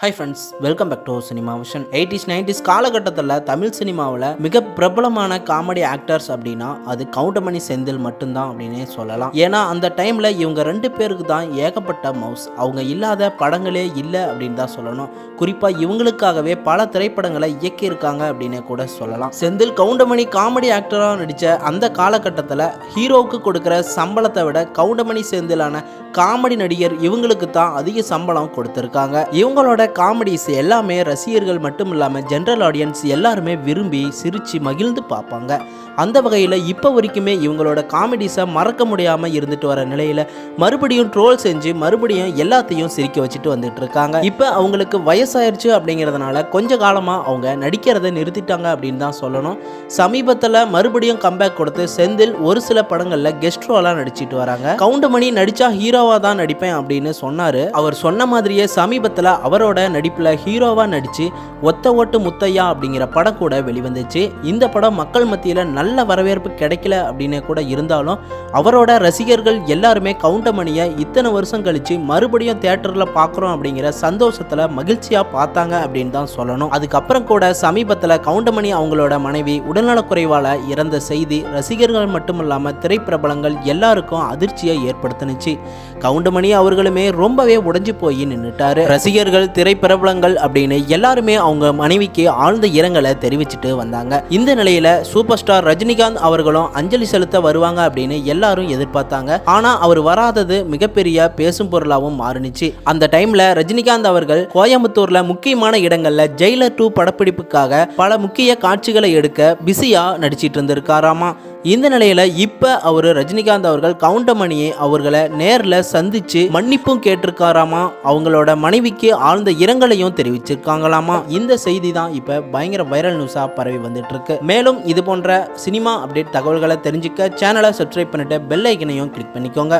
High friends, welcome back to cinema vision. 80s 90s காலகட்டத்தில் தமிழ் சினிமாவில் மிக பிரபலமான காமெடி ஆக்டர்ஸ் அப்படின்னா அது கவுண்டமணி செந்தில் மட்டும்தான் அப்படின்னே சொல்லலாம். ஏன்னா அந்த டைமில் இவங்க ரெண்டு பேருக்கு தான் ஏகப்பட்ட மவுஸ். அவங்க இல்லாத படங்களே இல்லை அப்படின்னு தான் சொல்லணும். குறிப்பாக இவங்களுக்காகவே பல திரைப்படங்களை இயக்கியிருக்காங்க அப்படின்னு கூட சொல்லலாம். செந்தில் கவுண்டமணி காமெடி ஆக்டராக நடித்த அந்த காலகட்டத்தில் ஹீரோவுக்கு கொடுக்குற சம்பளத்தை விட கவுண்டமணி செந்திலான காமெடி நடிகர் இவங்களுக்கு தான் அதிக சம்பளம் கொடுத்துருக்காங்க. இவங்களோட காமெடிஸ் எல்லாமே ரசிகர்கள் மட்டும் இல்லாமல் ஜென்ரல் ஆடியன்ஸ் எல்லாருமே விரும்பி சிரித்து மகிழ்ந்து பார்ப்பாங்க. அந்த வகையில் இப்போ வரைக்குமே இவங்களோட காமெடிஸை மறக்க முடியாமல் இருந்துட்டு வர நிலையில் மறுபடியும் ட்ரோல் செஞ்சு மறுபடியும் எல்லாத்தையும் சிரிக்க வச்சுட்டு வந்துட்டு இருக்காங்க. இப்போ அவங்களுக்கு வயசாயிருச்சு அப்படிங்கிறதுனால கொஞ்ச காலமாக அவங்க நடிக்கிறத நிறுத்திட்டாங்க அப்படின்னு தான் சொல்லணும். சமீபத்தில் மறுபடியும் கம்பேக் கொடுத்து செந்தில் ஒரு சில படங்களில் கெஸ்ட் ரோலாக நடிச்சிட்டு வராங்க. கவுண்டமணி நடித்தா ஹீரோவாக தான் நடிப்பேன் அப்படின்னு சொன்னார். அவர் சொன்ன மாதிரியே சமீபத்தில் அவரோட நடிப்பில் ஹீரோவாக நடித்து ஒத்த ஓட்டு முத்தையா அப்படிங்கிற படம் கூட வெளிவந்துச்சு. இந்த படம் மக்கள் மத்தியில் நல்ல வரவேற்பு கிடைக்கல அப்படின்னு கூட இருந்தாலும் அவரோட ரசிகர்கள் எல்லாருமே கவுண்டமணியை இத்தனை வருஷம் கழிச்சு மறுபடியும் தியேட்டரில் பார்க்குறோம் அப்படிங்கிற சந்தோஷத்தில் மகிழ்ச்சியாக பார்த்தாங்க அப்படின்னு தான் சொல்லணும். அதுக்கப்புறம் கூட சமீபத்தில் கவுண்டமணி அவங்களோட மனைவி உடல்நலக்குறைவால் இறந்த செய்தி ரசிகர்கள் மட்டும் இல்லாமல் திரைப்பிரபலங்கள் எல்லாருக்கும் அதிர்ச்சியை ஏற்படுத்தினுச்சு. கவுண்டமணி அவர்களுமே ரொம்பவே உடைஞ்சு போய் நின்றுட்டாரு. ரசிகர்கள் திரைப்பிரபலங்கள் அப்படின்னு எல்லாருமே அவங்க மனைவிக்கு ஆழ்ந்த இரங்கலை தெரிவிச்சுட்டு வந்தாங்க. இந்த நிலையில சூப்பர் ஸ்டார் ரஜினிகாந்த் அவர்களும் அஞ்சலி செலுத்த வருவாங்க அப்படின்னு எல்லாரும் எதிர்பார்த்தாங்க. ஆனா அவர் வராதது மிகப்பெரிய பேசும் பொருளாகவும் மாறுனுச்சு. அந்த டைம்ல ரஜினிகாந்த் அவர்கள் கோயம்புத்தூர்ல முக்கியமான இடங்கள்ல ஜெயிலர் 2 படப்பிடிப்புக்காக பல முக்கிய காட்சிகளை எடுக்க பிஸியா நடிச்சிட்டு இருந்திருக்காராமா. இந்த நிலையில இப்ப அவரு ரஜினிகாந்த் அவர்கள் கவுண்டமணியை அவர்களை நேர்ல சந்திச்சு மன்னிப்பும் கேட்டிருக்காராமா. அவங்களோட மனைவிக்கு ஆழ்ந்த இரங்கலையும் தெரிவிச்சிருக்காங்களாமா. இந்த செய்தி தான் இப்ப பயங்கர வைரல் நியூஸா பரவி வந்துட்டு இருக்கு. மேலும் இது போன்ற சினிமா அப்டேட் தகவல்களை தெரிஞ்சுக்க சேனலை சப்ஸ்கிரைப் பண்ணிட்டு பெல் ஐக்கனையும் கிளிக் பண்ணிக்கோங்க.